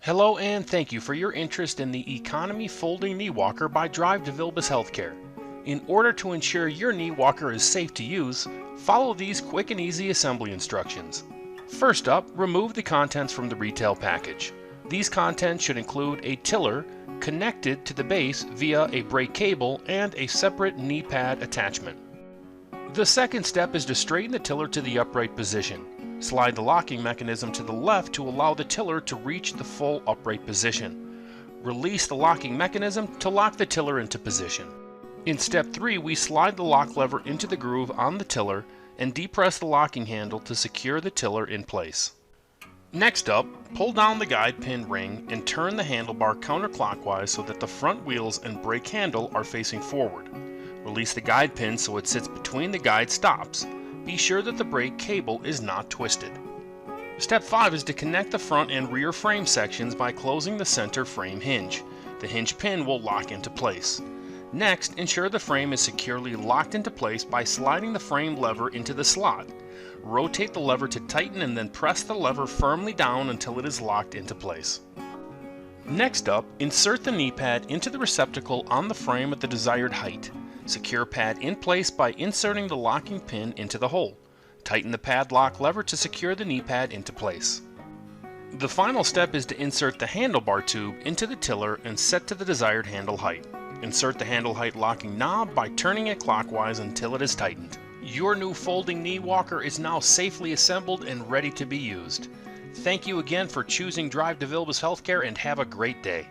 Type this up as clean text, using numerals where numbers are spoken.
Hello and thank you for your interest in the Economy Folding Knee Walker by Drive to Vilbus Healthcare. In order to ensure your knee walker is safe to use, follow these quick and easy assembly instructions. First up, remove the contents from the retail package. These contents should include a tiller connected to the base via a brake cable and a separate knee pad attachment. The second step is to straighten the tiller to the upright position. Slide the locking mechanism to the left to allow the tiller to reach the full upright position. Release the locking mechanism to lock the tiller into position. In step 3, we slide the lock lever into the groove on the tiller and depress the locking handle to secure the tiller in place. Next up, pull down the guide pin ring and turn the handlebar counterclockwise so that the front wheels and brake handle are facing forward. Release the guide pin so it sits between the guide stops. Be sure that the brake cable is not twisted. Step 5 is to connect the front and rear frame sections by closing the center frame hinge. The hinge pin will lock into place. Next, ensure the frame is securely locked into place by sliding the frame lever into the slot. Rotate the lever to tighten and then press the lever firmly down until it is locked into place. Next up, insert the knee pad into the receptacle on the frame at the desired height. Secure pad in place by inserting the locking pin into the hole. Tighten the pad lock lever to secure the knee pad into place. The final step is to insert the handlebar tube into the tiller and set to the desired handle height. Insert the handle height locking knob by turning it clockwise until it is tightened. Your new folding knee walker is now safely assembled and ready to be used. Thank you again for choosing Drive to Vilbus Healthcare and have a great day.